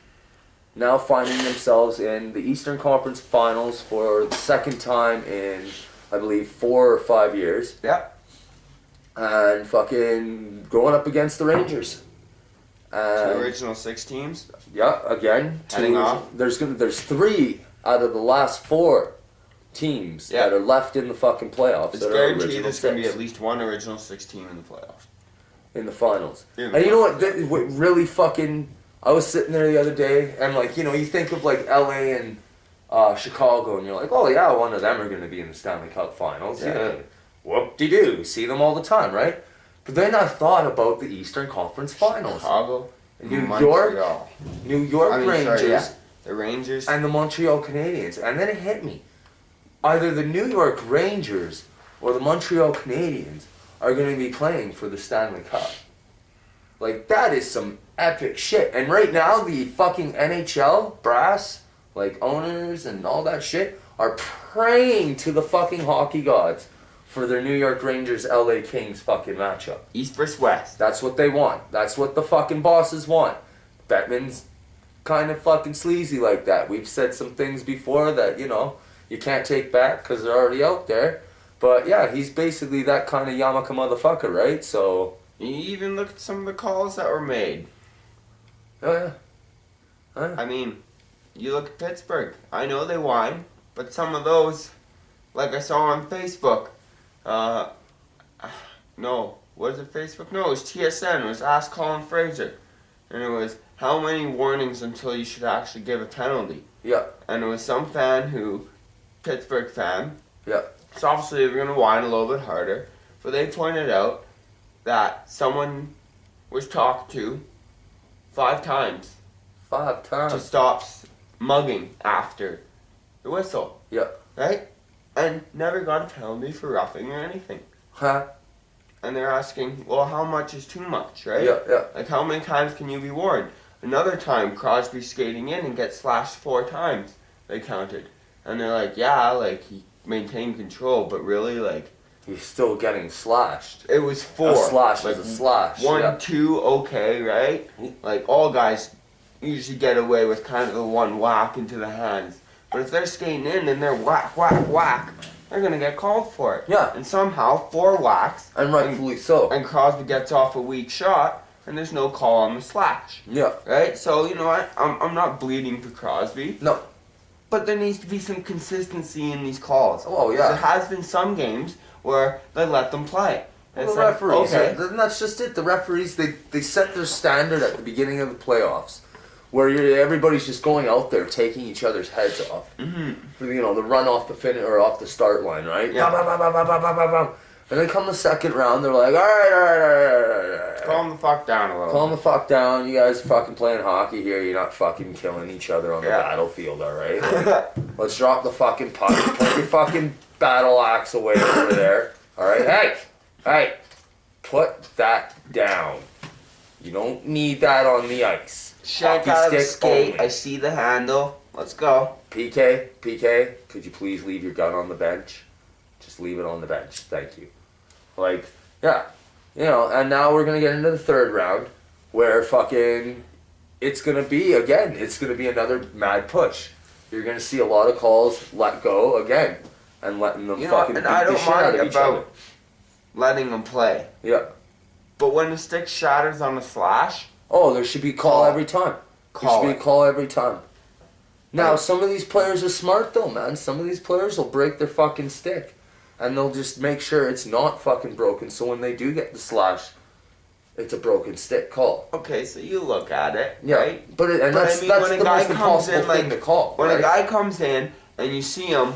Now finding themselves in the Eastern Conference Finals for the second time in, I believe, 4 or 5 years. Yeah. And fucking going up against the Rangers. Two And original 6 teams. yeah, again, Heading off. There's 3 out of the last 4 teams that are left in the fucking playoffs. It's that are guaranteed original there's going to be 6 at least one original 6 team in the playoffs. in the finals. In the And you know finals. what really fucking, I was sitting there the other day and like, you think of like LA and Chicago and you're like, oh yeah, one of them are going to be in the Stanley Cup Finals. Yeah. Whoop-de-doo. See them all the time, right? But then I thought about the Eastern Conference Finals. Chicago, New Montreal. New York Rangers, Sorry, yeah. The Rangers. and the Montreal Canadiens. And then it hit me. Either the New York Rangers or the Montreal Canadiens are going to be playing for the Stanley Cup. Like, that is some epic shit. And right now, the fucking NHL brass, like owners and all that shit, are praying to the fucking hockey gods for their New York Rangers LA Kings fucking matchup. East versus West. That's what they want. That's what the fucking bosses want. Bettman's kind of fucking sleazy like that. We've said some things before that, you can't take back because they're already out there. But yeah, he's basically that kind of Yamaka motherfucker, right? So... You even look at some of the calls that were made. Oh yeah. Oh, yeah. I mean, you look at Pittsburgh. I know they whine, but some of those like I saw on Facebook. No, was it Facebook? No, it was TSN. It was Ask Colin Fraser, and it was how many warnings until you should actually give a penalty. Yeah. And it was some fan Pittsburgh fan. Yeah. So obviously they were going to whine a little bit harder, but they pointed out that someone was talked to 5 times 5 times. to stop mugging after the whistle. Yeah. Right? And never got a penalty for roughing or anything. Huh? And they're asking, well, how much is too much, right? Yeah, yeah. Like, how many times can you be warned? Another time, Crosby skating in and gets slashed 4 times, they counted. And they're like, yeah, like, he maintained control, but really, like... He's still getting slashed. It was 4. A slash like, is a slash. 1, 2, okay, right? Like, all guys usually get away with kind of the one whack into the hands. But if they're skating in and they're whack, whack, whack, they're going to get called for it. Yeah. And somehow, 4 whacks. And rightfully so. And Crosby gets off a weak shot, and there's no call on the slash. Yeah. Right? So, you know what? I'm not bleeding for Crosby. No. But there needs to be some consistency in these calls. Oh, yeah. There has been some games where they let them play. Well, It's the like, referees, okay. and that's just it. The referees, they set their standard at the beginning of the playoffs, where everybody's just going out there taking each other's heads off. Mm-hmm. For, you know, the run off the finish or off the start line, right? Yeah. Bam, bam, bam, bam, bam, bam, bam, bam. And then come the second round, they're like, all right. Calm the fuck down a little. Calm the fuck down. You guys are fucking playing hockey here. You're not fucking killing each other on the Yeah. battlefield, all right? Like, let's drop the fucking puck. Put your fucking battle axe away over there. All right? Hey, put that down. You don't need that on the ice. Shank Hockey out of the stick skate. only. I see the handle. Let's go. PK, could you please leave your gun on the bench? Just leave it on the bench. Thank you. Like, yeah. You know, and now we're going to get into the third round where fucking it's going to be another mad push. You're going to see a lot of calls let go again and letting them fucking and beat I the don't shit out mind of each other. about letting them play. Yeah. But when the stick shatters on a slash, Oh, there should be call every time. There should be a call every time. Now, some of these players are smart though, man. Some of these players will break their fucking stick. And they'll just make sure it's not fucking broken, so when they do get the slash, it's a broken stick call. okay, so you look at it, Yeah, right? but that's when the a guy most comes impossible in, like, thing to call. When right? a guy comes in and you see him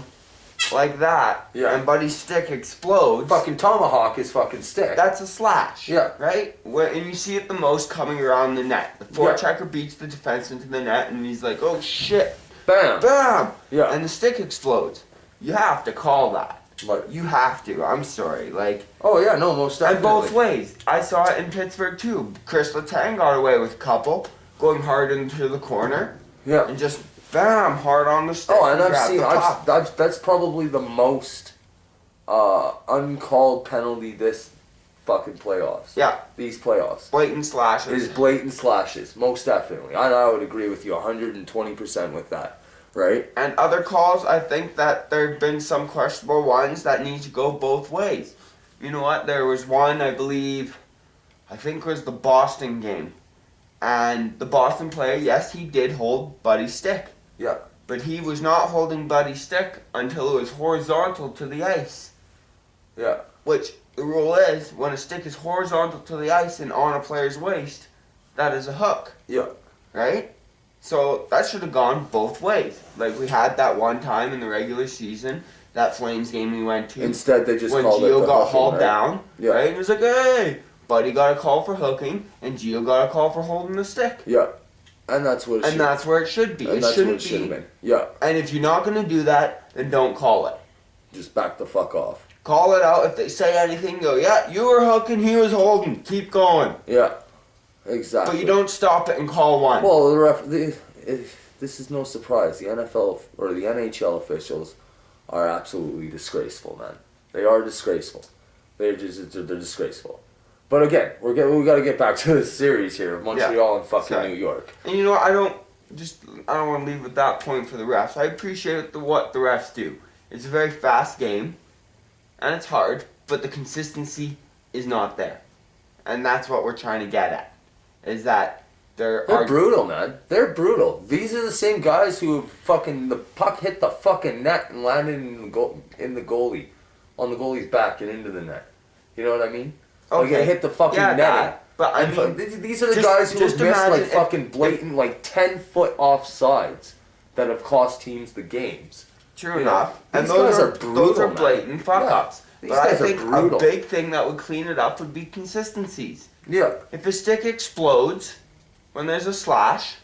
like that, Yeah. and Buddy's stick explodes, fucking tomahawk his fucking stick. that's a slash. Yeah. Right? And you see it the most coming around the net. The forechecker beats the defense into the net, and he's like, oh shit. Bam. Bam! Yeah. And the stick explodes. You have to call that. Like, You have to. I'm sorry. Like, oh yeah, no, most and definitely. both ways. I saw it in Pittsburgh too. Chris Letang got away with a couple, going hard into the corner, Yeah. and just bam, hard on the stick. Oh, and grab the puck. that's probably the most uncalled penalty this fucking playoffs. Yeah, These playoffs. blatant slashes. Is blatant slashes, most definitely. I would agree with you 120% with that, right? And other calls, I think that there have been some questionable ones that need to go both ways. You know what? There was one, I think it was the Boston game. And the Boston player, yes, he did hold Buddy's stick. Yeah. But he was not holding Buddy's stick until it was horizontal to the ice. Yeah. Which, the rule is, when a stick is horizontal to the ice and on a player's waist, that is a hook. Yeah. Right? So that should have gone both ways. Like we had that one time in the regular season, that Flames game we went to. Instead, they just when called it Gio the got hooking, hauled right? down, Yeah. right? And it was like, hey, Buddy got a call for hooking, and Gio got a call for holding the stick. Yeah. And that's what it And should that's where it should be. and It that's what shouldn't it should have be. been. Yeah. And if you're not going to do that, then don't call it. Just back the fuck off. Call it out. If they say anything, go, yeah, you were hooking, he was holding. Keep going. Yeah. Exactly. But you don't stop it and call one. Well, this is no surprise. The NFL or the NHL officials are absolutely disgraceful, man. They are disgraceful. They're disgraceful. But again, we got to get back to the series here of Montreal and fucking Sorry. New York. And you know what? I don't want to leave with that point for the refs. I appreciate what the refs do. It's a very fast game, and it's hard, but the consistency is not there. And that's what we're trying to get at. Is that They're brutal, man. They're brutal. These are the same guys who fucking the puck hit the fucking net and landed in the goalie, on the goalie's back and into the net. You know what I mean? Like it hit the fucking netting. But I mean, these are the guys who have missed like fucking blatant, like 10-foot offsides that have cost teams the games. True enough. And those are brutal. Those are blatant fuck ups. These But I guys are think brutal. a big thing that would clean it up would be consistencies. Yeah. If a stick explodes when there's a slash,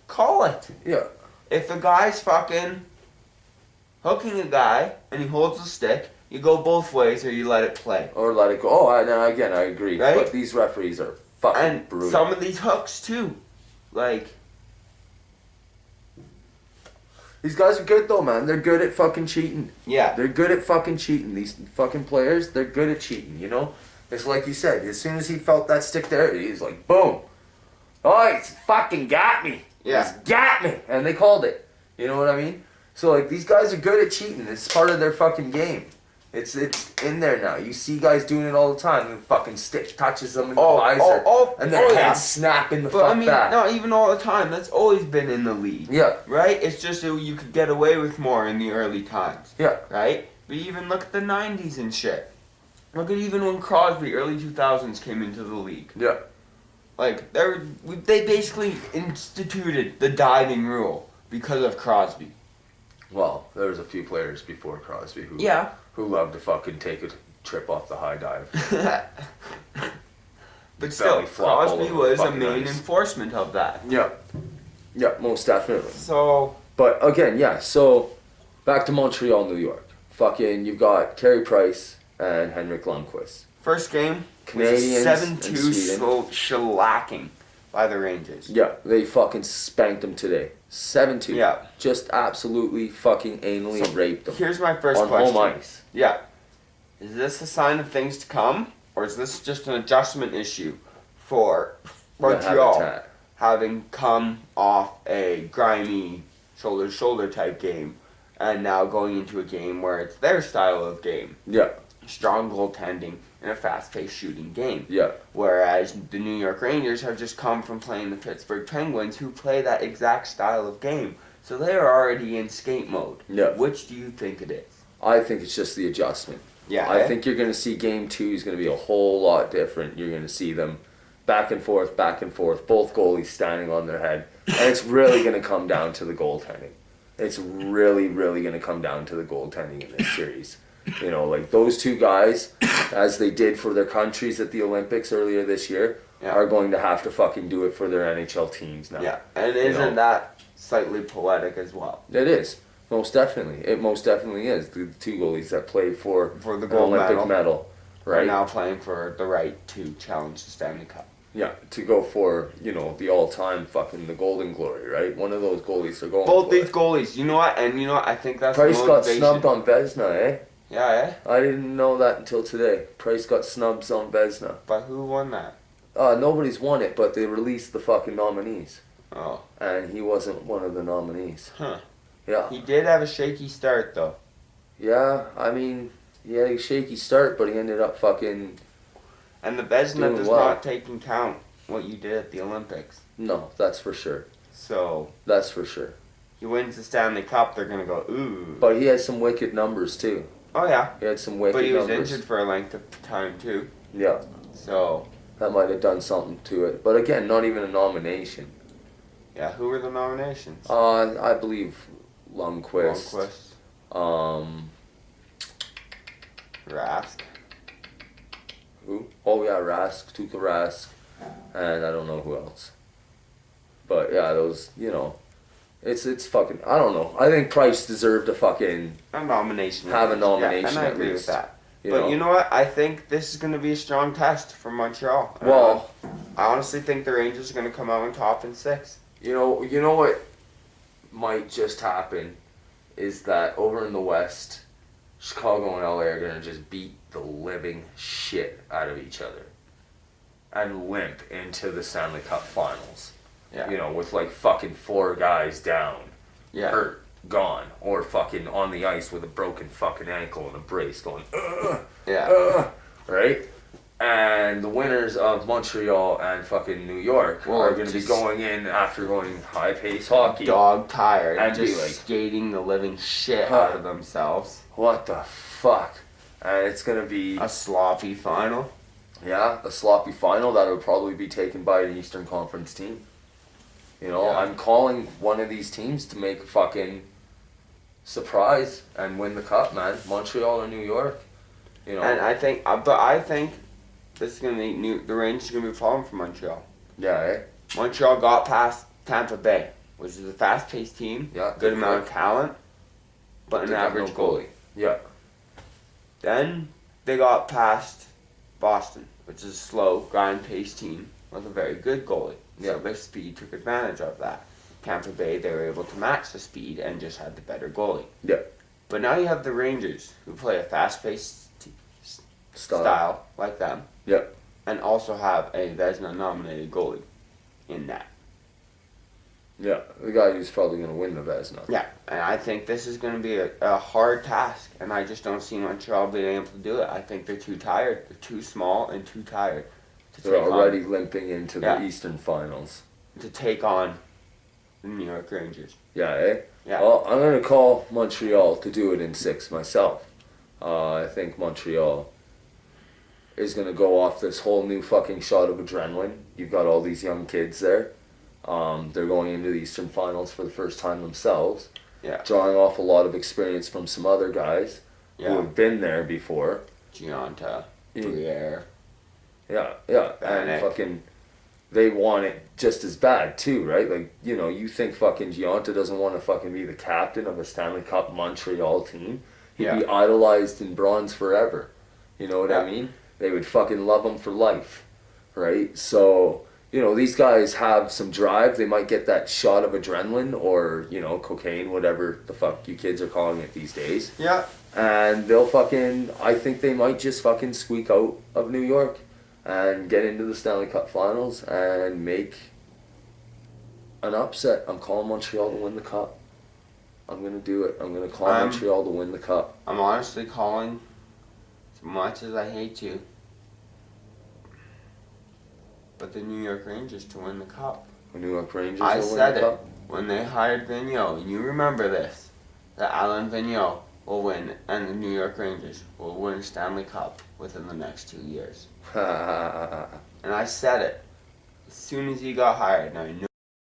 call it. Yeah. If a guy's fucking hooking a guy and he holds the stick, you go both ways or you let it play. Or let it go. Oh, again, I agree. Right? But these referees are fucking And brutal. some of these hooks too. Like, These guys are good though, man. They're good at fucking cheating. yeah. They're good at fucking cheating. These fucking players, they're good at cheating, you know? It's like you said, as soon as he felt that stick there, he's like, boom. Oh, he's fucking got me. Yeah. He's got me. And they called it. You know what I mean? So, like, these guys are good at cheating. It's part of their fucking game. It's in there now. You see guys doing it all the time. The fucking stick touches them in the visor. And their heads snapping the But fuck I mean, back. not even all the time. That's always been in the league. Yeah. Right? It's just that you could get away with more in the early times. Yeah. Right? But even look at the 90s and shit. Look at even when Crosby, early 2000s, came into the league. Yeah. Like, they basically instituted the diving rule because of Crosby. Well, there was a few players before Crosby who loved to fucking take a trip off the high dive. But still, Belly flop all Crosby over was a fucking main ice. enforcement of that. Yeah. Yeah, most definitely. So, But again, yeah, so back to Montreal, New York. Fucking, you've got Carey Price and Henrik Lundqvist. first game, Canadians was a and 7-2 Sweden. shellacking by the Rangers. Yeah, they fucking spanked them today. 7-2. Yeah. Just absolutely fucking anally raped them. Here's my first on question. home ice. Yeah. Is this a sign of things to come, or is this just an adjustment issue for The Montreal habitat. having come off a grimy shoulder-to-shoulder type game and now going into a game where it's their style of game? Yeah, Strong goaltending in a fast-paced shooting game. yeah, Whereas the New York Rangers have just come from playing the Pittsburgh Penguins, who play that exact style of game. So they are already in skate mode. Yeah. Which do you think it is? I think it's just the adjustment. Yeah. I think you're going to see game 2 is going to be a whole lot different. You're going to see them back and forth, both goalies standing on their head. And it's really going to come down to the goaltending. It's really, really going to come down to the goaltending in this series. You know, like those two guys, as they did for their countries at the Olympics earlier this year, are going to have to fucking do it for their NHL teams now. Yeah, and isn't that slightly poetic as well? It is. Most definitely. It most definitely is. The two goalies that played for the an gold Olympic medal, right? Are now playing for the right to challenge the Stanley Cup. Yeah, to go for, you know, the all-time fucking the Golden Glory, right? One of those goalies are going Both for these it. goalies, you know what? And you know what? I think that's Price the got motivation. snubbed on Vezina, eh? Yeah, I didn't know that until today. Price got snubbed on Vezina. But who won that? Nobody's won it, but they released the fucking nominees. Oh. And he wasn't one of the nominees. Huh. Yeah. He did have a shaky start, though. Yeah, I mean, he had a shaky start, but he ended up fucking... And the Vezina Doing does well. not take into account what you did at the Olympics. No, that's for sure. So, That's for sure. he wins the Stanley Cup, they're going to go, ooh. But he had some wicked numbers, too. Oh, yeah. He had some wicked But he was numbers. injured for a length of time, too. Yeah, So, that might have done something to it. But again, not even a nomination. yeah, who were the nominations? I believe Lundqvist. Lundqvist. Rask. Who? Oh yeah, Rask, Tuukka Rask, and I don't know who else. But yeah, those, you know, it's fucking, I don't know. I think Price deserved a fucking A nomination. have a Yeah, nomination and I at agree least. with that. You But know? you know what? I think this is going to be a strong test for Montreal. Well, I honestly think the Rangers are going to come out on top in 6. you know what might just happen is that over in the West, Chicago and LA are gonna just beat the living shit out of each other and limp into the Stanley Cup Finals. Yeah. You know, with like fucking 4 guys down, Yeah. hurt, gone, or fucking on the ice with a broken fucking ankle and a brace going, Yeah. right? And the winners of Montreal and fucking New York are going to be just going in after going high pace hockey. dog tired And just be like, skating the living shit Huh. out of themselves. What the fuck? And it's going to be A sloppy final. a sloppy final that would probably be taken by an Eastern Conference team. You know, Yeah. I'm calling one of these teams to make a fucking surprise and win the cup, man. Montreal or New York. You know. And I think this is gonna make the Rangers gonna be a problem for Montreal. Yeah, eh? Montreal got past Tampa Bay, which is a fast-paced team, Yeah. good amount of talent, but an They got average no goalie. Yeah. Then they got past Boston, which is a slow, grind-paced team with a very good goalie. Yeah. So their speed took advantage of that. Tampa Bay, they were able to match the speed and just had the better goalie. Yeah. But now you have the Rangers, who play a fast-paced style like them. Yeah. And also have a Vezina-nominated goalie in that. Yeah. The guy who's probably going to win the Vezina. Yeah, and I think this is going to be a hard task, and I just don't see Montreal being able to do it. I think they're too tired. They're too small and too tired to They're take already limping into the Yeah. Eastern Finals. to take on the New York Rangers. Yeah, eh? Yeah. Well, I'm going to call Montreal to do it in 6 myself. I think Montreal is going to go off this whole new fucking shot of adrenaline. You've got all these young kids there. They're going into the Eastern Finals for the first time themselves. Yeah. Drawing off a lot of experience from some other guys who Yeah, have been there before. Gianta, Yeah. Briere. Yeah. And Vanek. fucking, they want it just as bad too, right? Like, you know, you think fucking Gianta doesn't want to fucking be the captain of a Stanley Cup Montreal team. He'd be idolized in bronze forever. You know what I Yeah. mean? They would fucking love him for life, right? So, you know, these guys have some drive. They might get that shot of adrenaline or, you know, cocaine, whatever the fuck you kids are calling it these days. Yeah. And they'll fucking, I think they might just fucking squeak out of New York and get into the Stanley Cup Finals and make an upset. I'm calling Montreal to win the cup. I'm going to do it. I'm going to call Montreal to win the cup. I'm honestly calling, as much as I hate to, but the New York Rangers to win the cup. The New York Rangers I will win said the it cup. when they hired Vigneault, and you remember this, that Alain Vigneault will win, and the New York Rangers will win Stanley Cup within the next 2 years. And I said it as soon as he got hired, and I